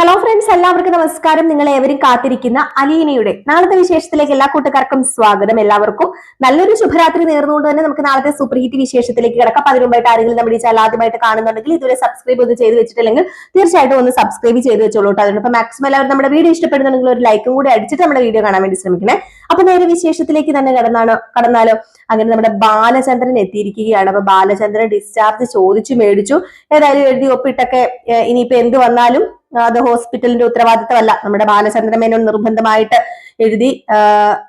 Hello friends, എല്ലാവർക്കും നമസ്കാരം. നിങ്ങൾ ഏവരും കാത്തിരിക്കുന്ന അലീനയുടെ നാളത്തെ വിശേഷത്തിലേക്ക് എല്ലാ കൂട്ടുകാർക്കും സ്വാഗതം. എല്ലാവർക്കും നല്ലൊരു ശുഭരാത്രി നേർന്നുകൊണ്ട് തന്നെ നമുക്ക് നാളത്തെ സൂപ്പർ ഹിറ്റ് വിശേഷത്തിലേക്ക് കിടക്കാം. അതിനു മുമ്പായിട്ട് ആരെങ്കിലും നമ്മുടെ ഈ ചാനൽ ആദ്യമായിട്ട് കാണുന്നുണ്ടെങ്കിൽ ഇതുവരെ സബ്സ്ക്രൈബ് ഒന്നും ചെയ്ത് വെച്ചിട്ടില്ലെങ്കിൽ തീർച്ചയായിട്ടും ഒന്ന് സബ്സ്ക്രൈബ് ചെയ്ത് വെച്ചോളൂ. അതിനൊപ്പം മാക്സിമം എല്ലാവരും നമ്മുടെ വീഡിയോ ഇഷ്ടപ്പെടുന്നുണ്ടെങ്കിൽ ഒരു ലൈക്കും കൂടി അടിച്ചിട്ട് നമ്മുടെ വീഡിയോ കാണാൻ വേണ്ടി ശ്രമിക്കണേ. അപ്പൊ നേരെ വിശേഷത്തിലേക്ക് തന്നെ കടന്നാലോ. അങ്ങനെ നമ്മുടെ ബാലചന്ദ്രൻ എത്തിയിരിക്കുകയാണ്. അപ്പൊ ബാലചന്ദ്രൻ ഡിസ്ചാർജ് ചോദിച്ചു മേടിച്ചു. ഏതായാലും എഴുതി ഒപ്പിട്ടൊക്കെ ഇനിയിപ്പോ എന്ത് വന്നാലും അത് ഹോസ്പിറ്റലിന്റെ ഉത്തരവാദിത്തമല്ല, നമ്മുടെ ബാലചന്ദ്രൻ മേനോൻ നിർബന്ധമായിട്ട് എഴുതി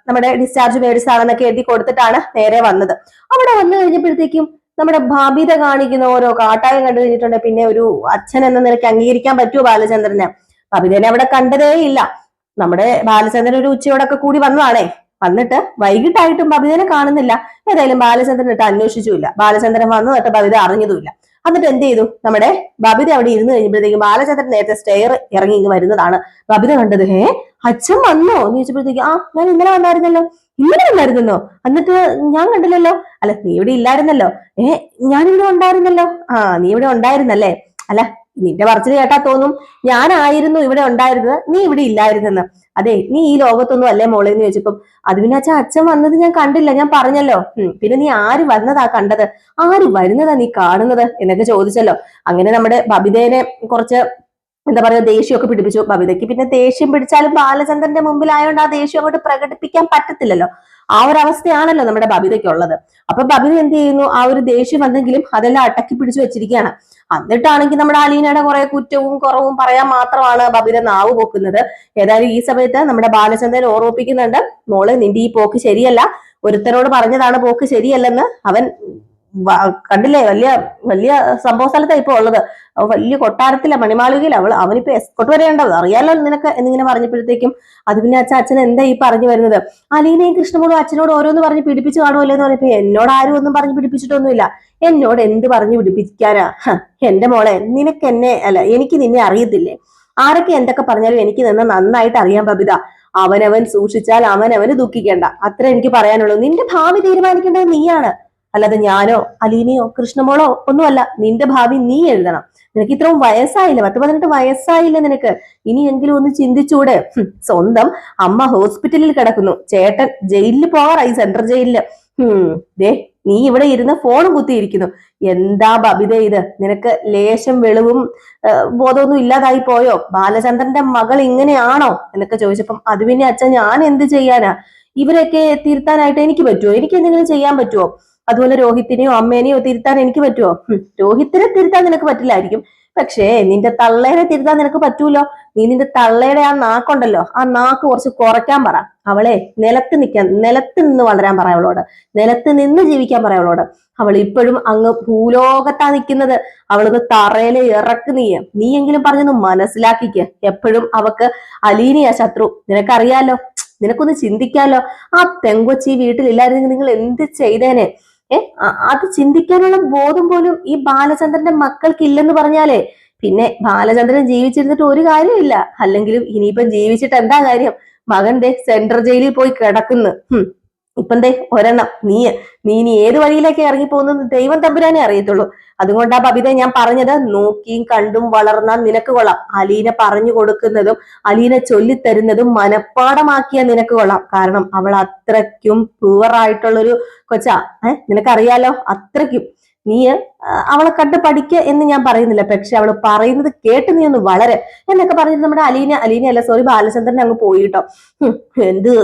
നമ്മുടെ ഡിസ്ചാർജ് മേടിച്ചാണെന്നൊക്കെ എഴുതി കൊടുത്തിട്ടാണ് നേരെ വന്നത്. അവിടെ വന്നു കഴിഞ്ഞപ്പോഴത്തേക്കും നമ്മുടെ ബബിത കാണിക്കുന്ന ഓരോ കാട്ടായം കണ്ടു കഴിഞ്ഞിട്ടുണ്ട്. പിന്നെ ഒരു അച്ഛൻ എന്ന നിലയ്ക്ക് അംഗീകരിക്കാൻ പറ്റുമോ ബാലചന്ദ്രന്? ബബിതനെ അവിടെ കണ്ടതേ ഇല്ല. നമ്മുടെ ബാലചന്ദ്രൻ ഒരു ഉച്ചയോടൊക്കെ കൂടി വന്നതാണേ. വന്നിട്ട് വൈകിട്ടായിട്ടും ബബിതനെ കാണുന്നില്ല. ഏതായാലും ബാലചന്ദ്രൻ ഇട്ട് അന്വേഷിച്ചില്ല. ബാലചന്ദ്രൻ വന്നു തൊട്ട് ബബിത അറിഞ്ഞതുമില്ല. എന്നിട്ട് എന്ത് ചെയ്തു, നമ്മുടെ ബബിത അവിടെ ഇരുന്ന് കഴിഞ്ഞപ്പോഴത്തേക്കും ബാലചന്ദ്രൻ നേരത്തെ സ്റ്റെയർ ഇറങ്ങി ഇങ്ങ് വരുന്നതാണ് ബബിത കണ്ടത്. അച്ഛൻ വന്നോ എന്ന് ചോദിച്ചപ്പോഴത്തേക്ക് ഞാൻ ഇന്നലെ വന്നായിരുന്നല്ലോ. ഇന്നലെ വന്നായിരുന്നോ? എന്നിട്ട് ഞാൻ കണ്ടില്ലല്ലോ. അല്ല, നീ ഇവിടെ ഇല്ലായിരുന്നല്ലോ. ഞാനിവിടെ ഉണ്ടായിരുന്നല്ലോ. നീ ഇവിടെ ഉണ്ടായിരുന്നല്ലേ? അല്ല, നിന്റെ പറച്ചിൽ കേട്ടാ തോന്നും ഞാനായിരുന്നു ഇവിടെ ഉണ്ടായിരുന്നത്, നീ ഇവിടെ ഇല്ലായിരുന്നെന്ന്. അതെ, നീ ഈ ലോകത്തൊന്നും അല്ലേ മോളെ എന്ന് ചോദിച്ചപ്പം അത് പിന്നെ അച്ഛൻ വന്നത് ഞാൻ കണ്ടില്ല, ഞാൻ പറഞ്ഞല്ലോ. പിന്നെ നീ ആര് വന്നതാ കണ്ടത്, ആര് വരുന്നതാ നീ കാണുന്നത് എന്നൊക്കെ ചോദിച്ചല്ലോ. അങ്ങനെ നമ്മുടെ ബബിതേനെ കുറച്ച് എന്താ പറയാ ദേഷ്യമൊക്കെ പിടിപ്പിച്ചു. ബബിതയ്ക്ക് പിന്നെ ദേഷ്യം പിടിച്ചാലും ബാലചന്ദ്രന്റെ മുമ്പിലായോണ്ട് ആ ദേഷ്യം അങ്ങോട്ട് പ്രകടിപ്പിക്കാൻ പറ്റത്തില്ലല്ലോ. ആ ഒരു അവസ്ഥയാണല്ലോ നമ്മുടെ ബബിതയ്ക്കുള്ളത്. അപ്പൊ ബബിത എന്ത് ചെയ്യുന്നു, ആ ഒരു ദേഷ്യം വന്നെങ്കിലും അതെല്ലാം അടക്കി പിടിച്ചു വെച്ചിരിക്കുകയാണ്. എന്നിട്ടാണെങ്കിൽ നമ്മുടെ അലീനയുടെ കുറെ കുറ്റവും കുറവും പറയാൻ മാത്രമാണ് ബബിത നാവ് പോക്കുന്നത്. ഏതായാലും ഈ സമയത്ത് നമ്മുടെ ബാലചന്ദ്രൻ ഓർമ്മിപ്പിക്കുന്നുണ്ട്, മോള് നിന്റെ ഈ പോക്ക് ശരിയല്ല, ഒരുത്തനോട് പറഞ്ഞതാണ് പോക്ക് ശരിയല്ലെന്ന്. അവൻ കണ്ടില്ലേ, വലിയ വലിയ സംഭവ സ്ഥലത്താണ് ഇപ്പൊ ഉള്ളത്. വലിയ കൊട്ടാരത്തിലെ മണിമാളികയിൽ അവനിപ്പോ എസ്കോട്ട് വരെ ഉണ്ടാവും, അറിയാലോ നിനക്ക് എന്നിങ്ങനെ പറഞ്ഞപ്പോഴത്തേക്കും അത് പിന്നെ അച്ഛൻ എന്താ ഈ പറഞ്ഞു വരുന്നത്, അലീനയും കൃഷ്ണമോളും അച്ഛനോട് ഓരോന്ന് പറഞ്ഞ് പിടിപ്പിച്ചു കാണുമല്ലോ എന്ന് പറഞ്ഞപ്പോ എന്നോട് ആരും ഒന്നും പറഞ്ഞ് പിടിപ്പിച്ചിട്ടൊന്നുമില്ല. എന്നോട് എന്ത് പറഞ്ഞു പിടിപ്പിക്കാനാ? എന്റെ മോളെ, നിനക്ക് എന്നെ അല്ല, എനിക്ക് നിന്നെ അറിയത്തില്ലേ? ആരൊക്കെ എന്തൊക്കെ പറഞ്ഞാലും എനിക്ക് നിന്ന് നന്നായിട്ട് അറിയാൻ ബബിത. അവനവൻ സൂക്ഷിച്ചാൽ അവനവന് ദുഃഖിക്കേണ്ട, അത്ര എനിക്ക് പറയാനുള്ളൂ. നിന്റെ ഭാവി തീരുമാനിക്കേണ്ടത് നീയാണ്, അല്ലാതെ ഞാനോ അലീനയോ കൃഷ്ണമോളോ ഒന്നുമല്ല. നിന്റെ ഭാവി നീ എഴുതണം. നിനക്ക് ഇത്രയും വയസ്സായില്ല, 10-18 വയസ്സായില്ല നിനക്ക്. ഇനിയെങ്കിലും ഒന്ന് ചിന്തിച്ചൂടെ? സ്വന്തം അമ്മ ഹോസ്പിറ്റലിൽ കിടക്കുന്നു, ചേട്ടൻ ജയിലിൽ പോകാറായി, സെൻട്രൽ ജയിലില്. ദേ നീ ഇവിടെ ഇരുന്ന് ഫോണും കുത്തിയിരിക്കുന്നു. എന്താ ബബിത ഇത്? നിനക്ക് ലേശം വെളിവും ബോധമൊന്നും ഇല്ലാതായി പോയോ? ബാലചന്ദ്രന്റെ മകൾ ഇങ്ങനെയാണോ എന്നൊക്കെ ചോദിച്ചപ്പം അത് പിന്നെ അച്ഛൻ ഞാൻ എന്ത് ചെയ്യാനാ? ഇവരൊക്കെ തിരുത്താനായിട്ട് എനിക്ക് പറ്റുമോ? എനിക്ക് എന്തെങ്കിലും ചെയ്യാൻ പറ്റുമോ? അതുപോലെ രോഹിത്തിനെയോ അമ്മേനെയോ തിരുത്താൻ എനിക്ക് പറ്റുമോ? രോഹിത്തിനെ തിരുത്താൻ നിനക്ക് പറ്റില്ലായിരിക്കും, പക്ഷേ നിന്റെ തള്ളേനെ തിരുത്താൻ നിനക്ക് പറ്റൂലോ. നീ നിന്റെ തള്ളയുടെ ആ നാക്കുണ്ടല്ലോ, ആ നാക്ക് കുറച്ച് കുറയ്ക്കാൻ പറ. അവളെ നിലത്ത് നിന്ന് വളരാൻ പറ അവളോട്, നിലത്ത് നിന്ന് ജീവിക്കാൻ പറ അവളോട്. അവൾ ഇപ്പോഴും അങ്ങ് ഭൂലോകത്താ നിൽക്കുന്നത്. അവളൊന്ന് തറയില് ഇറക്ക് നീ എങ്കിലും പറഞ്ഞൊന്ന് മനസ്സിലാക്കിക്ക്. എപ്പോഴും അവക്ക് അലീനയാ ശത്രു, നിനക്കറിയാലോ. നിനക്കൊന്ന് ചിന്തിക്കാലോ, ആ പെങ്കൊച്ചി വീട്ടിലില്ലായിരുന്നെങ്കിൽ നിങ്ങൾ എന്ത് ചെയ്തേനെ? അത് ചിന്തിക്കാനുള്ള ബോധം പോലും ഈ ബാലചന്ദ്രന്റെ മക്കൾക്ക് ഇല്ലെന്ന് പറഞ്ഞാലേ പിന്നെ ബാലചന്ദ്രൻ ജീവിച്ചിരുന്നിട്ട് ഒരു കാര്യമില്ല. അല്ലെങ്കിലും ഇനിയിപ്പം ജീവിച്ചിട്ട് എന്താ കാര്യം? മകൻ ദേ സെൻട്രൽ ജയിലിൽ പോയി കിടക്കുന്നു. ഇപ്പം ദേ ഒരെണ്ണം നീ ഇനി ഏത് വഴിയിലേക്ക് ഇറങ്ങി പോകുന്നത് ദൈവം തമ്പുരാനെ അറിയത്തുള്ളൂ. അതുകൊണ്ടാ ബബിത ഞാൻ പറഞ്ഞത്, നോക്കിയും കണ്ടും വളർന്നാൽ നിനക്ക് കൊള്ളാം. അലീന പറഞ്ഞു കൊടുക്കുന്നതും അലീന ചൊല്ലിത്തരുന്നതും മനഃപ്പാടമാക്കിയാൽ നിനക്ക് കൊള്ളാം. കാരണം അവൾ അത്രയ്ക്കും പ്യുവറായിട്ടുള്ളൊരു കൊച്ചാ. നിനക്കറിയാലോ, അത്രയ്ക്കും. നീ അവളെ കണ്ട് പഠിക്ക എന്ന് ഞാൻ പറയുന്നില്ല, പക്ഷെ അവള് പറയുന്നത് കേട്ട് നീ ഒന്ന് വളരെ എന്നൊക്കെ പറഞ്ഞിട്ട് നമ്മുടെ അലീന സോറി ബാലചന്ദ്രൻ അങ്ങ് പോയിട്ടോ.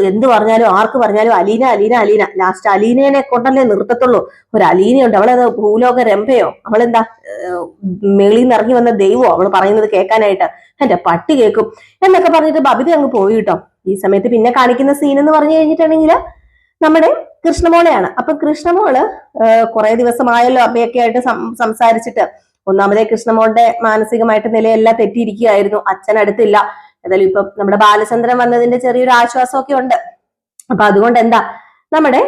എന്ത് പറഞ്ഞാലും ആർക്ക് പറഞ്ഞാലും അലീന ലാസ്റ്റ് അലീനയെ കൊണ്ടല്ലേ നിർത്തത്തുള്ളൂ. ഒരു അലീനയുണ്ട്, അവളത് ഭൂലോക രംഭയോ, അവളെന്താ മേളിൽ നിന്ന് ഇറങ്ങി വന്ന ദൈവമോ അവള് പറയുന്നത് കേൾക്കാനായിട്ട്? എന്റെ പട്ടി കേൾക്കും എന്നൊക്കെ പറഞ്ഞിട്ട് ബബിത അങ്ങ് പോയിട്ടോ. ഈ സമയത്ത് പിന്നെ കാണിക്കുന്ന സീൻ എന്ന് പറഞ്ഞു കഴിഞ്ഞിട്ടുണ്ടെങ്കിൽ നമ്മുടെ കൃഷ്ണമോളെയാണ്. അപ്പൊ കൃഷ്ണമോള് കുറെ ദിവസമായല്ലോ അമ്മയൊക്കെ ആയിട്ട് സംസാരിച്ചിട്ട്. ഒന്നാമതേ കൃഷ്ണമോളുടെ മാനസികമായിട്ട് നിലയെല്ലാം തെറ്റിയിരിക്കുകയായിരുന്നു, അച്ഛൻ അടുത്തില്ല. ഏതായാലും ഇപ്പൊ നമ്മുടെ ബാലചന്ദ്രൻ വന്നതിന്റെ ചെറിയൊരു ആശ്വാസമൊക്കെ ഉണ്ട്. അപ്പൊ അതുകൊണ്ട് എന്താ നമ്മുടെ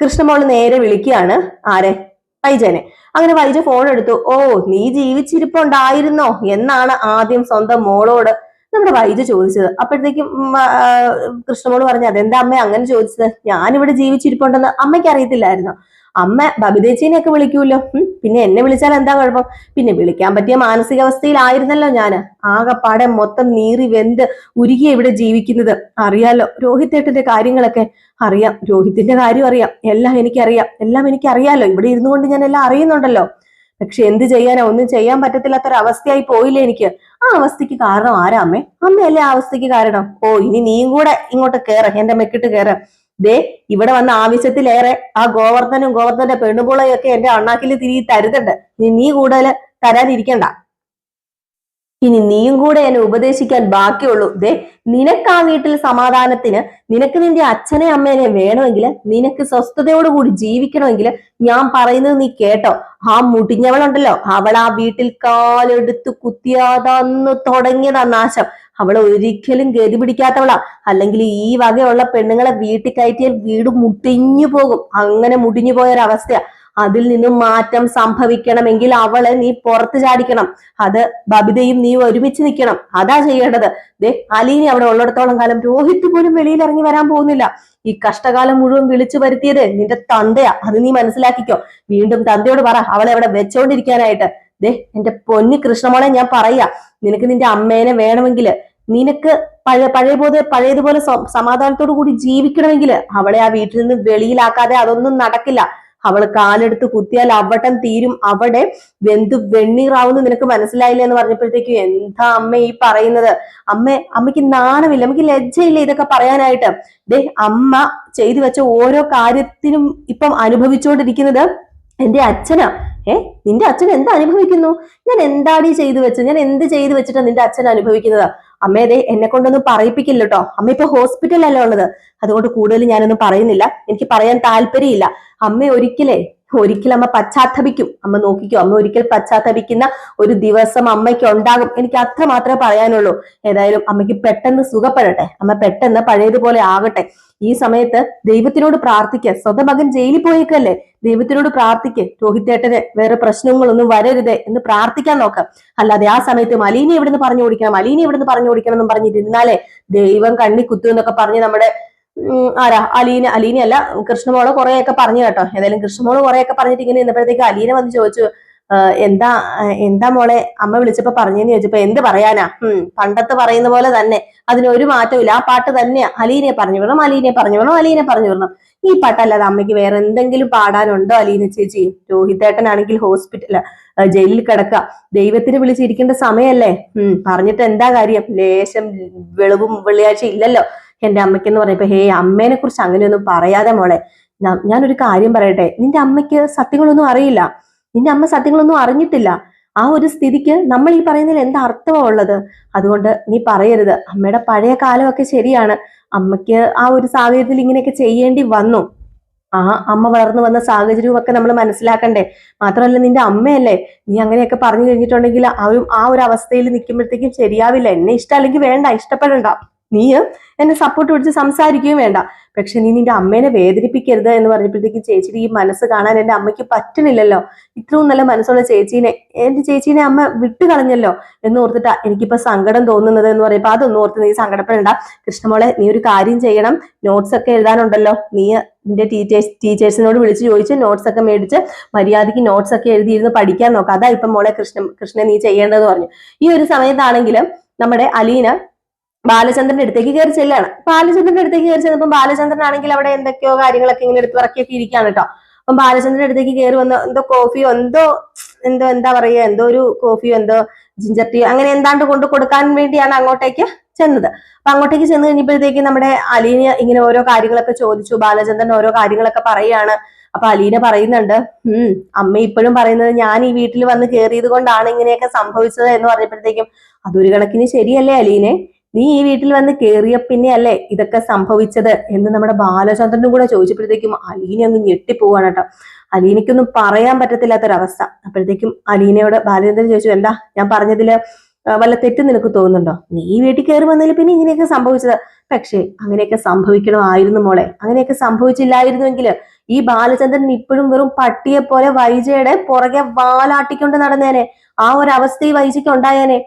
കൃഷ്ണമോള് നേരെ വിളിക്കുകയാണ് ആരെ? വൈജനെ. അങ്ങനെ വൈജ ഫോൺ എടുത്തു. ഓ, നീ ജീവിച്ചിരിപ്പുണ്ടായിരുന്നോ എന്നാണ് ആദ്യം സ്വന്തം മോളോട് നമ്മുടെ വൈജ ചോദിച്ചത്. അപ്പോഴത്തേക്കും കൃഷ്ണമോള് പറഞ്ഞു, അതെന്താ അമ്മ അങ്ങനെ ചോദിച്ചത്? ഞാനിവിടെ ജീവിച്ചിരിപ്പുണ്ടെന്ന് അമ്മയ്ക്ക് അറിയത്തില്ലായിരുന്നു. അമ്മ ബബിതേച്ചീനെയൊക്കെ വിളിക്കൂല്ലോ. പിന്നെ എന്നെ വിളിച്ചാൽ എന്താ കുഴപ്പം? പിന്നെ വിളിക്കാൻ പറ്റിയ മാനസികാവസ്ഥയിലായിരുന്നല്ലോ ഞാന്. ആകെപ്പാടെ മൊത്തം നീറി വെന്ത് ഉരുകിയ ഇവിടെ ജീവിക്കുന്നത്. അറിയാലോ രോഹിത്തേട്ടന്റെ കാര്യങ്ങളൊക്കെ അറിയാം, രോഹിത്തിന്റെ കാര്യം അറിയാം, എല്ലാം എനിക്കറിയാലോ. ഇവിടെ ഇരുന്നു കൊണ്ട് ഞാൻ എല്ലാം അറിയുന്നുണ്ടല്ലോ. പക്ഷെ എന്ത് ചെയ്യാനാ, ഒന്നും ചെയ്യാൻ പറ്റത്തില്ലാത്തൊരവസ്ഥയായി പോയില്ലേ എനിക്ക്. ആ അവസ്ഥയ്ക്ക് കാരണം ആരാ? അമ്മയല്ലേ ആ അവസ്ഥയ്ക്ക് കാരണം. ഓ, ഇനി നീയും കൂടെ ഇങ്ങോട്ട് കേറ, എന്റെ മെക്കിട്ട് കേറ. ദേ, ഇവിടെ വന്ന ആവശ്യത്തിലേറെ ആ ഗോവർദ്ധന്റെ പെണ്ണുപുളയൊക്കെ എന്റെ അണ്ണാക്കിൽ തിരികെ തരുന്നുണ്ട്. നീ കൂടുതൽ തരാതിരിക്കണ്ട. ഇനി നീയും കൂടെ എന്നെ ഉപദേശിക്കാൻ ബാക്കിയുള്ളൂ. ദേ, നിനക്ക് ആ വീട്ടിൽ സമാധാനത്തിന് നിനക്ക് നിന്റെ അച്ഛനെ അമ്മേനെ വേണമെങ്കിൽ, നിനക്ക് സ്വസ്ഥതയോടുകൂടി ജീവിക്കണമെങ്കിൽ ഞാൻ പറയുന്നത് നീ കേട്ടോ. ആ മുടിഞ്ഞവളുണ്ടല്ലോ, അവൾ ആ വീട്ടിൽ കാലെടുത്ത് കുത്തിയാതന്ന് തുടങ്ങിയതാ നാശം. അവൾ ഒരിക്കലും ഗതി പിടിക്കാത്തവളാ. അല്ലെങ്കിൽ ഈ വകയുള്ള പെണ്ണുങ്ങളെ വീട്ടിൽ കയറ്റിയാൽ വീട് മുടിഞ്ഞു പോകും. അങ്ങനെ മുടിഞ്ഞു പോയൊരവസ്ഥയാ. അതിൽ നിന്നും മാറ്റം സംഭവിക്കണമെങ്കിൽ അവളെ നീ പുറത്ത് ചാടിക്കണം. അത് ബബിതയും നീ ഒരുമിച്ച് നിൽക്കണം. അതാ ചെയ്യേണ്ടത്. ദേ, അലീനി അവിടെ ഉള്ളിടത്തോളം കാലം രോഹിത് പോലും വെളിയിൽ ഇറങ്ങി വരാൻ പോകുന്നില്ല. ഈ കഷ്ടകാലം മുഴുവൻ വിളിച്ചു വരുത്തിയത് നിന്റെ തന്തയാ. അത് നീ മനസ്സിലാക്കിക്കോ. വീണ്ടും തന്തയോട് പറ അവളെ അവിടെ വെച്ചോണ്ടിരിക്കാനായിട്ട്. ദേ, എന്റെ പൊന്നി കൃഷ്ണമോളെ, ഞാൻ പറയാ, നിനക്ക് നിന്റെ അമ്മേനെ വേണമെങ്കിൽ, നിനക്ക് പഴയതുപോലെ സമാധാനത്തോടു കൂടി ജീവിക്കണമെങ്കിൽ അവളെ ആ വീട്ടിൽ നിന്ന് വെളിയിലാക്കാതെ അതൊന്നും നടക്കില്ല. അവള് കാലെടുത്ത് കുത്തിയാൽ അവട്ടം തീരും. അവിടെ വെന്തു വെണ്ണീറാവുന്നു. നിനക്ക് മനസ്സിലായില്ല എന്ന് പറഞ്ഞപ്പോഴത്തേക്കും എന്താ അമ്മ ഈ പറയുന്നത്? അമ്മയ്ക്ക് നാണമില്ല, അമ്മയ്ക്ക് ലജ്ജയില്ല ഇതൊക്കെ പറയാനായിട്ട്? ദേ, അമ്മ ചെയ്തു വെച്ച ഓരോ കാര്യത്തിനും ഇപ്പം അനുഭവിച്ചുകൊണ്ടിരിക്കുന്നത് എന്റെ അച്ഛനാ. നിന്റെ അച്ഛൻ എന്താ അനുഭവിക്കുന്നു? ഞാൻ എന്താടി ചെയ്തു വെച്ചത്? ഞാൻ എന്ത് ചെയ്തു വെച്ചിട്ടാ നിന്റെ അച്ഛൻ അനുഭവിക്കുന്നത്? അമ്മേതെ, എന്നെ കൊണ്ടൊന്നും പറയിപ്പിക്കില്ല കേട്ടോ. അമ്മ ഇപ്പൊ ഹോസ്പിറ്റലല്ലേ ഉള്ളത്. അതുകൊണ്ട് കൂടുതൽ ഞാനൊന്നും പറയുന്നില്ല. എനിക്ക് പറയാൻ താല്പര്യമില്ല. അമ്മ ഒരിക്കൽ അമ്മ പശ്ചാത്തപിക്കും. അമ്മ നോക്കിക്കോ, അമ്മ ഒരിക്കൽ പശ്ചാത്തപിക്കുന്ന ഒരു ദിവസം അമ്മയ്ക്ക് ഉണ്ടാകും. എനിക്ക് അത്ര മാത്രമേ പറയാനുള്ളൂ. ഏതായാലും അമ്മയ്ക്ക് പെട്ടെന്ന് സുഖപ്പെടട്ടെ. അമ്മ പെട്ടെന്ന് പഴയതുപോലെ ആകട്ടെ. ഈ സമയത്ത് ദൈവത്തിനോട് പ്രാർത്ഥിക്കുക. സ്വന്തം മകൻ ജയിലിൽ പോയേക്കല്ലേ, ദൈവത്തിനോട് പ്രാർത്ഥിക്ക്. രോഹിത്തേട്ടന് വേറെ പ്രശ്നങ്ങളൊന്നും വരരുതേ എന്ന് പ്രാർത്ഥിക്കാൻ നോക്കാം. അല്ലാതെ ആ സമയത്ത് അലീനെ എവിടുന്ന് പറഞ്ഞു ഓടിക്കണം എന്നും പറഞ്ഞിരുന്നാലേ ദൈവം കണ്ണി കുത്തു എന്നൊക്കെ പറഞ്ഞ് നമ്മുടെ അലീനയല്ല, കൃഷ്ണമോള് കുറെയൊക്കെ പറഞ്ഞു കേട്ടോ. ഏതായാലും കൃഷ്ണമോള് കുറെയൊക്കെ പറഞ്ഞിട്ട് ഇങ്ങനെ ഇന്നപ്പോഴത്തേക്ക് അലീന വന്ന് ചോദിച്ചു, എന്താ മോളെ അമ്മ വിളിച്ചപ്പോ പറഞ്ഞെന്ന് ചോദിച്ചപ്പോ എന്ത് പറയാനാ, പണ്ടത്തെ പറയുന്ന പോലെ തന്നെ, അതിനൊരു മാറ്റമില്ല. ആ പാട്ട് തന്നെയാ. അലീനെ പറഞ്ഞു വിടണം. ഈ പാട്ടല്ലാതെ അമ്മയ്ക്ക് വേറെ എന്തെങ്കിലും പാടാനുണ്ടോ അലീന ചേച്ചി? രോഹിതേട്ടനാണെങ്കിൽ ജയിലിൽ കിടക്കുക. ദൈവത്തിന് വിളിച്ചിരിക്കേണ്ട സമയല്ലേ. പറഞ്ഞിട്ട് എന്താ കാര്യം? ലേശം വെളിവും വെള്ളിയാഴ്ച ഇല്ലല്ലോ എന്റെ അമ്മയ്ക്കെന്ന് പറഞ്ഞപ്പോ, അമ്മേനെ കുറിച്ച് അങ്ങനെയൊന്നും പറയാതെ മോളെ. ഞാനൊരു കാര്യം പറയട്ടെ, നിന്റെ അമ്മയ്ക്ക് സത്യങ്ങളൊന്നും അറിയില്ല. നിന്റെ അമ്മ സത്യങ്ങളൊന്നും അറിഞ്ഞിട്ടില്ല. ആ ഒരു സ്ഥിതിക്ക് നമ്മൾ ഈ പറയുന്നതിൽ എന്താ അർത്ഥമാ ഉള്ളത്? അതുകൊണ്ട് നീ പറയരുത്. അമ്മയുടെ പഴയ കാലമൊക്കെ ശരിയാണ്. അമ്മയ്ക്ക് ആ ഒരു സാഹചര്യത്തിൽ ഇങ്ങനെയൊക്കെ ചെയ്യേണ്ടി വന്നു. ആ അമ്മ വളർന്നു വന്ന സാഹചര്യവും ഒക്കെ നമ്മൾ മനസ്സിലാക്കണ്ടേ? മാത്രമല്ല, നിന്റെ അമ്മയല്ലേ. നീ അങ്ങനെയൊക്കെ പറഞ്ഞു കഴിഞ്ഞിട്ടുണ്ടെങ്കിൽ ആ ഒരു അവസ്ഥയിൽ നിൽക്കുമ്പോഴത്തേക്കും ശരിയാവില്ല. എന്നെ ഇഷ്ടമല്ലെങ്കിൽ വേണ്ട, ഇഷ്ടപ്പെടണ്ട. നീ എന്നെ സപ്പോർട്ട് പിടിച്ച് സംസാരിക്കുകയും വേണ്ട. പക്ഷെ നീ നിന്റെ അമ്മേനെ വേദനിപ്പിക്കരുത് എന്ന് പറഞ്ഞപ്പോഴത്തേക്ക് ചേച്ചിയുടെ ഈ മനസ്സ് കാണാൻ എന്റെ അമ്മയ്ക്ക് പറ്റുന്നില്ലല്ലോ. ഇത്രയും നല്ല മനസ്സുള്ള എന്റെ ചേച്ചീനെ അമ്മ വിട്ടുകളഞ്ഞല്ലോ എന്ന് ഓർത്തിട്ടാ എനിക്കിപ്പോ സങ്കടം തോന്നുന്നത് എന്ന് പറയുമ്പോ അതൊന്നും ഓർത്ത് നീ സങ്കടപ്പെടണ്ട. കൃഷ്ണമോളെ, നീ ഒരു കാര്യം ചെയ്യണം. നോട്ട്സ് ഒക്കെ എഴുതാനുണ്ടല്ലോ. നീ നിന്റെ ടീച്ചേഴ്സിനോട് വിളിച്ച് ചോദിച്ച് നോട്ട്സ് ഒക്കെ മേടിച്ച് മര്യാദയ്ക്ക് നോട്ട്സ് ഒക്കെ എഴുതിയിരുന്ന് പഠിക്കാൻ നോക്കാം. അതാ ഇപ്പൊ മോളെ കൃഷ്ണനെ നീ ചെയ്യേണ്ടതെന്ന് പറഞ്ഞു. ഈ ഒരു സമയത്താണെങ്കിലും നമ്മുടെ അലീന ബാലചന്ദ്രന്റെ അടുത്തേക്ക് കയറി ചെല്ലാണ്. ബാലചന്ദ്രന്റെ അടുത്തേക്ക് കയറി ചെന്നപ്പോ ബാലചന്ദ്രൻ ആണെങ്കിൽ അവിടെ എന്തൊക്കെയോ കാര്യങ്ങളൊക്കെ ഇങ്ങനെ എടുത്ത് ഇറക്കിയൊക്കെ ഇരിക്കുകയാണ് കേട്ടോ. അപ്പം ബാലചന്ദ്രന്റെ അടുത്തേക്ക് കയറി വന്ന് എന്തോ കോഫിയോ എന്താ പറയാ, എന്തോ ഒരു കോഫിയോ എന്തോ ജിഞ്ചർ ടീ അങ്ങനെ എന്താണ്ട് കൊണ്ട് കൊടുക്കാൻ വേണ്ടിയാണ് അങ്ങോട്ടേക്ക് ചെന്നത്. അപ്പൊ അങ്ങോട്ടേക്ക് ചെന്ന് കഴിഞ്ഞപ്പോഴത്തേക്ക് നമ്മുടെ അലീന ഇങ്ങനെ ഓരോ കാര്യങ്ങളൊക്കെ ചോദിച്ചു. ബാലചന്ദ്രൻ ഓരോ കാര്യങ്ങളൊക്കെ പറയാണ്. അപ്പൊ അലീന പറയുന്നുണ്ട്, അമ്മ ഇപ്പോഴും പറയുന്നത് ഞാൻ ഈ വീട്ടിൽ വന്ന് കയറിയത് കൊണ്ടാണ് ഇങ്ങനെയൊക്കെ സംഭവിച്ചത് എന്ന് പറഞ്ഞപ്പോഴത്തേക്കും അതൊരു കണക്കിന് ശരിയല്ലേ അലീനെ? നീ ഈ വീട്ടിൽ വന്ന് കേറിയ പിന്നെ അല്ലേ ഇതൊക്കെ സംഭവിച്ചത് എന്ന് നമ്മുടെ ബാലചന്ദ്രനും കൂടെ ചോദിച്ചപ്പോഴത്തേക്കും അലീന അങ്ങ് ഞെട്ടിപ്പോവാണ് കേട്ടോ. അലീനയ്ക്കൊന്നും പറയാൻ പറ്റത്തില്ലാത്തൊരവസ്ഥ. അപ്പോഴത്തേക്കും അലീനയോട് ബാലചന്ദ്രൻ ചോദിച്ചു, എന്താ ഞാൻ പറഞ്ഞതില് വല്ല തെറ്റ് നിനക്ക് തോന്നുന്നുണ്ടോ? നീ വീട്ടിൽ കയറി വന്നതിൽ പിന്നെ ഇങ്ങനെയൊക്കെ സംഭവിച്ചത്. പക്ഷേ അങ്ങനെയൊക്കെ സംഭവിക്കണമായിരുന്നു മോളെ. അങ്ങനെയൊക്കെ സംഭവിച്ചില്ലായിരുന്നുവെങ്കിൽ ഈ ബാലചന്ദ്രൻ ഇപ്പോഴും വെറും പട്ടിയെ പോലെ വൈജയുടെ പുറകെ വാലാട്ടിക്കൊണ്ട് നടന്നേനെ. ആ ഒരു അവസ്ഥ ഈ വൈജയ്ക്ക് ഉണ്ടായേനെ.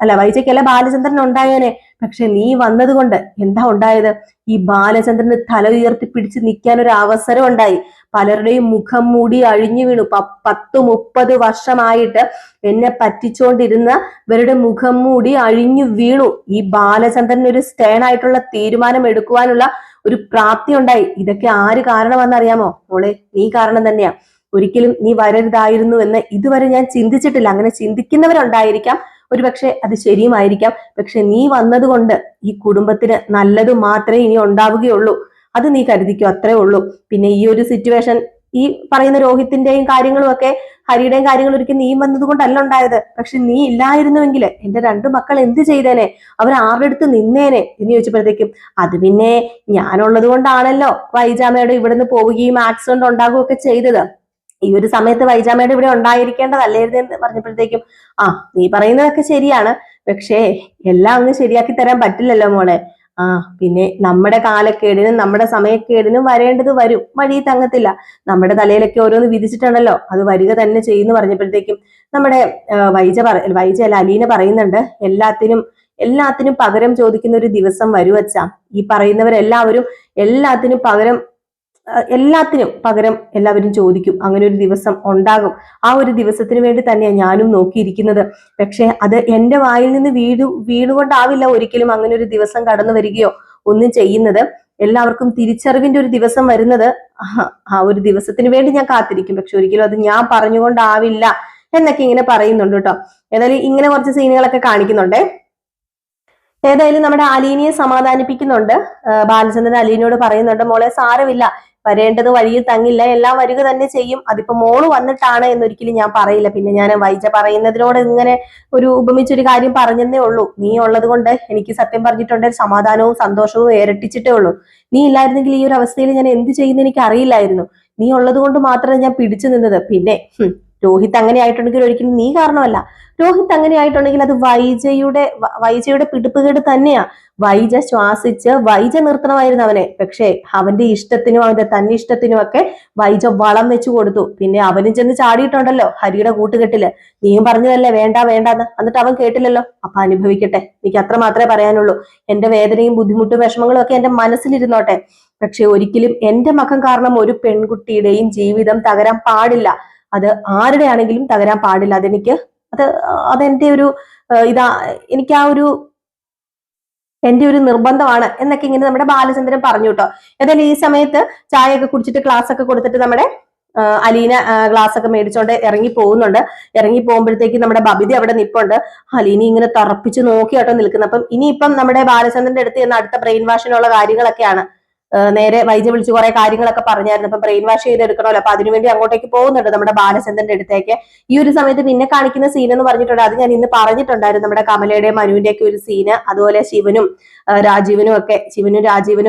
അല്ല വൈജയ്ക്കല്ല ബാലചന്ദ്രൻ ഉണ്ടായേനെ. പക്ഷെ നീ വന്നത് കൊണ്ട് എന്താ ഉണ്ടായത്? ഈ ബാലചന്ദ്രന് തല ഉയർത്തി പിടിച്ച് നിൽക്കാൻ ഒരു അവസരം ഉണ്ടായി. പലരുടെയും മുഖം മൂടി അഴിഞ്ഞു വീണു. 10-30 വർഷമായിട്ട് എന്നെ പറ്റിച്ചോണ്ടിരുന്ന ഇവരുടെ മുഖം മൂടി അഴിഞ്ഞു വീണു. ഈ ബാലചന്ദ്രൻ ഒരു സ്റ്റേൺ ആയിട്ടുള്ള തീരുമാനം എടുക്കുവാനുള്ള ഒരു പ്രാപ്തി ഉണ്ടായി. ഇതൊക്കെ ആര് കാരണമെന്നറിയാമോ മോളെ? നീ കാരണം തന്നെയാ. ഒരിക്കലും നീ വരരുതായിരുന്നു എന്ന് ഇതുവരെ ഞാൻ ചിന്തിച്ചിട്ടില്ല. അങ്ങനെ ചിന്തിക്കുന്നവരുണ്ടായിരിക്കാം, ഒരുപക്ഷെ അത് ശരിയുമായിരിക്കാം. പക്ഷെ നീ വന്നതുകൊണ്ട് ഈ കുടുംബത്തിന് നല്ലത് മാത്രമേ ഇനി ഉണ്ടാവുകയുള്ളൂ. അത് നീ കരുതിക്കോ, അത്രേ ഉള്ളൂ. പിന്നെ ഈ ഒരു സിറ്റുവേഷൻ, ഈ പറയുന്ന രോഹിത്തിന്റെയും കാര്യങ്ങളും ഒക്കെ ഹരിയുടെയും കാര്യങ്ങളും ഒരിക്കലും നീ വന്നത് കൊണ്ടല്ല ഉണ്ടായത്. പക്ഷെ നീ ഇല്ലായിരുന്നുവെങ്കിൽ എന്റെ 2 മക്കൾ എന്ത് ചെയ്തേനെ? അവർ ആരുടെ അടുത്ത് നിന്നേനെ എന്ന് ചോദിച്ചപ്പോഴത്തേക്കും അത് പിന്നെ ഞാനുള്ളത് കൊണ്ടാണല്ലോ വൈജാമയുടെ ഇവിടുന്ന് പോവുകയും ആക്സിഡന്റ് ഉണ്ടാകുകയൊക്കെ ചെയ്തത്. ഈ ഒരു സമയത്ത് വൈജാമയുടെ ഇവിടെ ഉണ്ടായിരിക്കേണ്ടതല്ലായിരുന്നു എന്ന് പറഞ്ഞപ്പോഴത്തേക്കും നീ പറയുന്നതൊക്കെ ശരിയാണ്. പക്ഷേ എല്ലാം അങ്ങ് ശരിയാക്കി തരാൻ പറ്റില്ലല്ലോ മോളെ. പിന്നെ നമ്മുടെ കാലക്കേടിനും നമ്മുടെ സമയക്കേടിനും വരേണ്ടത് വരും, വഴി തങ്ങത്തില്ല. നമ്മുടെ തലയിലൊക്കെ ഓരോന്ന് വിധിച്ചിട്ടുണ്ടല്ലോ, അത് വരിക തന്നെ ചെയ്യുന്നു പറഞ്ഞപ്പോഴത്തേക്കും നമ്മുടെ വൈജ അല്ല അലീന പറയുന്നുണ്ട്, എല്ലാത്തിനും പകരം ചോദിക്കുന്ന ഒരു ദിവസം വരുവച്ചാ. ഈ പറയുന്നവരെല്ലാവരും എല്ലാത്തിനും പകരം എല്ലാവരും ചോദിക്കും. അങ്ങനെ ഒരു ദിവസം ഉണ്ടാകും. ആ ഒരു ദിവസത്തിന് വേണ്ടി തന്നെയാണ് ഞാനും നോക്കിയിരിക്കുന്നത്. പക്ഷെ അത് എന്റെ വായിൽ നിന്ന് വീണുകൊണ്ടാവില്ല ഒരിക്കലും അങ്ങനെ ഒരു ദിവസം കടന്നു വരികയോ ഒന്നും ചെയ്യുന്നത്. എല്ലാവർക്കും തിരിച്ചറിവിന്റെ ഒരു ദിവസം വരുന്നത് ആ ഒരു ദിവസത്തിന് വേണ്ടി ഞാൻ കാത്തിരിക്കും. പക്ഷെ ഒരിക്കലും അത് ഞാൻ പറഞ്ഞുകൊണ്ടാവില്ല എന്നൊക്കെ ഇങ്ങനെ പറയുന്നുണ്ട് കേട്ടോ. ഏതായാലും ഇങ്ങനെ കുറച്ച് സീനുകളൊക്കെ കാണിക്കുന്നുണ്ടേ. ഏതായാലും നമ്മുടെ അലീനയെ സമാധാനിപ്പിക്കുന്നുണ്ട്. ബാലചന്ദ്രൻ അലീനയോട് പറയുന്നുണ്ട്, മോളെ സാരമില്ല, വരേണ്ടത് വഴിയിൽ തങ്ങില്ല, എല്ലാം വരിക തന്നെ ചെയ്യും. അതിപ്പോ മോള് വന്നിട്ടാണ് എന്നൊരിക്കലും ഞാൻ പറയില്ല. പിന്നെ ഞാൻ വൈജ പറയുന്നതിനോട് ഇങ്ങനെ ഒരു ഉപമിച്ചൊരു കാര്യം പറഞ്ഞതേ ഉള്ളൂ. നീ ഉള്ളത് കൊണ്ട് എനിക്ക് സത്യം പറഞ്ഞിട്ടുണ്ട് സമാധാനവും സന്തോഷവും ഇരട്ടിച്ചിട്ടേ ഉള്ളൂ. നീ ഇല്ലായിരുന്നെങ്കിൽ ഈ ഒരു അവസ്ഥയിൽ ഞാൻ എന്ത് ചെയ്യുന്ന എനിക്ക് അറിയില്ലായിരുന്നു. നീ ഉള്ളത് കൊണ്ട് മാത്രമേ ഞാൻ പിടിച്ചു നിന്നത്. പിന്നെ രോഹിത് അങ്ങനെ ആയിട്ടുണ്ടെങ്കിൽ ഒരിക്കലും നീ കാരണമല്ല. രോഹിത് അങ്ങനെ ആയിട്ടുണ്ടെങ്കിൽ അത് വൈജയുടെ പിടിപ്പുകേട് തന്നെയാ. വൈജ ശ്വാസിച്ച് വൈജ നിർത്തണമായിരുന്നു അവനെ. പക്ഷേ അവന്റെ ഇഷ്ടത്തിനും അവന്റെ തന്നിഷ്ടത്തിനും ഒക്കെ വൈജ വളം വെച്ചു കൊടുത്തു. പിന്നെ അവനും ചെന്ന് ചാടിയിട്ടുണ്ടല്ലോ ഹരിയുടെ കൂട്ടുകെട്ടില്. നീയും പറഞ്ഞതല്ലേ വേണ്ടാന്ന്, എന്നിട്ട് അവൻ കേട്ടില്ലല്ലോ. അപ്പൊ അനുഭവിക്കട്ടെ, എനിക്ക് അത്ര മാത്രമേ പറയാനുള്ളൂ. എന്റെ വേദനയും ബുദ്ധിമുട്ടും വിഷമങ്ങളും ഒക്കെ എന്റെ മനസ്സിലിരുന്നോട്ടെ. പക്ഷെ ഒരിക്കലും എന്റെ മകൻ കാരണം ഒരു പെൺകുട്ടിയുടെയും ജീവിതം തകരാൻ പാടില്ല. അത് ആരുടെ ആണെങ്കിലും തകരാൻ പാടില്ല. അതെന്റെ ഒരു എനിക്ക് എന്റെ ഒരു നിർബന്ധമാണ് എന്നൊക്കെ ഇങ്ങനെ നമ്മുടെ ബാലചന്ദ്രൻ പറഞ്ഞു കേട്ടോ. ഏതായാലും ഈ സമയത്ത് ചായയൊക്കെ കുടിച്ചിട്ട് ക്ലാസ് ഒക്കെ കൊടുത്തിട്ട് നമ്മുടെ അലീന ഗ്ലാസ് ഒക്കെ മേടിച്ചോണ്ട് ഇറങ്ങി പോകുന്നുണ്ട്. ഇറങ്ങി പോകുമ്പോഴത്തേക്ക് നമ്മുടെ ബബിത അവിടെ നിപ്പുണ്ട്. അലീന ഇങ്ങനെ തറപ്പിച്ച് നോക്കി കേട്ടോ നിൽക്കുന്നത്. അപ്പം ഇനിയിപ്പം നമ്മുടെ ബാലചന്ദ്രന്റെ അടുത്ത് ചെന്ന് അടുത്ത ബ്രെയിൻ വാഷിനുള്ള കാര്യങ്ങളൊക്കെയാണ്. നേരെ വൈജ വിളിച്ച് കുറെ കാര്യങ്ങളൊക്കെ പറഞ്ഞായിരുന്നു. അപ്പൊ ബ്രെയിൻ വാഷ് ചെയ്തെടുക്കണമല്ലോ. അപ്പൊ അതിനുവേണ്ടി അങ്ങോട്ടേക്ക് പോകുന്നുണ്ട് നമ്മുടെ ബാലചന്ദ്രന്റെ അടുത്തേക്ക്. ഈ ഒരു സമയത്ത് പിന്നെ കാണിക്കുന്ന സീൻ എന്ന് പറഞ്ഞിട്ടുണ്ട്, അത് ഞാൻ ഇന്ന് പറഞ്ഞിട്ടുണ്ടായിരുന്നു. നമ്മുടെ കമലയുടെയും മനുവിന്റെ ഒക്കെ ഒരു സീന്, അതുപോലെ ശിവനും രാജീവനും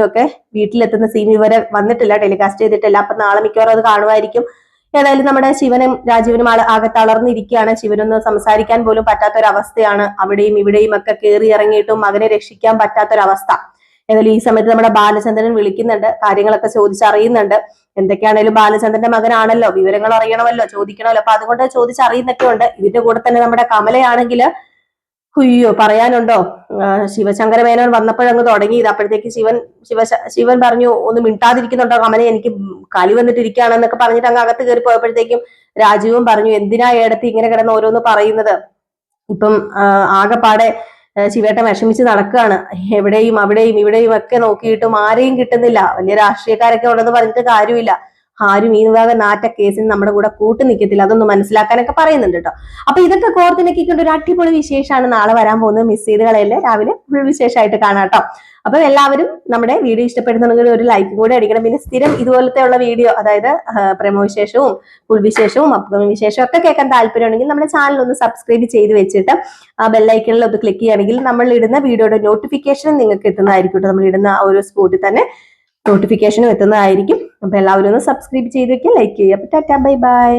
ഒക്കെ വീട്ടിലെത്തുന്ന സീൻ ഇവരെ വന്നിട്ടില്ല, ടെലികാസ്റ്റ് ചെയ്തിട്ടില്ല. അപ്പൊ നാളെ മിക്കവാറും അത് കാണുമായിരിക്കും. ഏതായാലും നമ്മുടെ ശിവനും രാജീവനും ആകെ തളർന്നിരിക്കുകയാണ്. ശിവനൊന്ന് സംസാരിക്കാൻ പോലും പറ്റാത്തൊരവസ്ഥയാണ്. അവിടെയും ഇവിടെയും ഒക്കെ കയറി ഇറങ്ങിയിട്ടും മകനെ രക്ഷിക്കാൻ പറ്റാത്തൊരവസ്ഥ. ഏതായാലും ഈ സമയത്ത് നമ്മുടെ ബാലചന്ദ്രൻ വിളിക്കുന്നുണ്ട്, കാര്യങ്ങളൊക്കെ ചോദിച്ചറിയുന്നുണ്ട്. എന്തൊക്കെയാണേലും ബാലചന്ദ്രന്റെ മകനാണല്ലോ, വിവരങ്ങൾ അറിയണമല്ലോ, ചോദിക്കണമല്ലോ. അപ്പൊ അതുകൊണ്ട് ചോദിച്ചറിയുന്നൊക്കെ ഉണ്ട്. ഇതിന്റെ കൂടെ തന്നെ നമ്മുടെ കമലയാണെങ്കിൽ പറയാനുണ്ടോ, ശിവശങ്കര മേനോൻ വന്നപ്പോഴങ്ങ് തുടങ്ങിയത്. അപ്പോഴത്തേക്ക് ശിവൻ പറഞ്ഞു, ഒന്ന് മിണ്ടാതിരിക്കുന്നുണ്ടോ കമല, എനിക്ക് കലി വന്നിട്ടിരിക്കുകയാണെന്നൊക്കെ പറഞ്ഞിട്ട് അങ്ങ് അകത്ത് കയറി പോയപ്പോഴത്തേക്കും രാജീവും പറഞ്ഞു, എന്തിനാ ഏടത്തി ഇങ്ങനെ കിടന്ന് ഓരോന്ന് പറയുന്നത്? ഇപ്പം ആകെപ്പാടെ ശിവേട്ടൻ വിഷമിച്ച് നടക്കുകയാണ്. എവിടെയും അവിടെയും ഇവിടെയും ഒക്കെ നോക്കിയിട്ടും ആരെയും കിട്ടുന്നില്ല. വലിയ രാഷ്ട്രീയക്കാരൊക്കെ ഉണ്ടെന്ന് പറഞ്ഞിട്ട് കാര്യമില്ല. ആരും ഈ വിഭാഗം നാറ്റ കേസിന് നമ്മുടെ കൂടെ കൂട്ടു നിൽക്കത്തില്ല. അതൊന്ന് മനസ്സിലാക്കാനൊക്കെ പറയുന്നുണ്ട് കേട്ടോ. അപ്പൊ ഇതൊക്കെ കോർത്തിനൊക്കെക്കൊണ്ട് ഒരു അടിപൊളി വിശേഷമാണ് നാളെ വരാൻ പോകുന്നത്. മിസ് ചെയ്ത് കളയല്ലേ, രാവിലെ ഫുൾ വിശേഷമായിട്ട് കാണാം കേട്ടോ. അപ്പൊ എല്ലാവരും നമ്മുടെ വീഡിയോ ഇഷ്ടപ്പെടുന്നുണ്ടെങ്കിൽ ഒരു ലൈക്ക് കൂടെ അടിക്കണം. പിന്നെ സ്ഥിരം ഇതുപോലത്തെ ഉള്ള വീഡിയോ, അതായത് പ്രമോ വിശേഷവും ഫുൾ വിശേഷവും അപ്കമിംഗ് വിശേഷവും ഒക്കെ കേൾക്കാൻ താല്പര്യമുണ്ടെങ്കിൽ നമ്മുടെ ചാനൽ ഒന്ന് സബ്സ്ക്രൈബ് ചെയ്ത് വെച്ചിട്ട് ആ ബെല്ലൈക്കണിൽ ഒന്ന് ക്ലിക്ക് ചെയ്യുകയാണെങ്കിൽ നമ്മൾ ഇടുന്ന വീഡിയോയുടെ നോട്ടിഫിക്കേഷൻ നിങ്ങൾക്ക് എത്തുന്നതായിരിക്കും. നമ്മൾ ഇടുന്ന ആ ഒരു സ്പോട്ടിൽ തന്നെ നോട്ടിഫിക്കേഷനും എത്തുന്നതായിരിക്കും. അപ്പൊ എല്ലാവരും ഒന്ന് സബ്സ്ക്രൈബ് ചെയ്ത് വെക്കുക, ലൈക്ക് ചെയ്യുക. അപ്പൊ ടാറ്റാ, ബൈ ബൈ.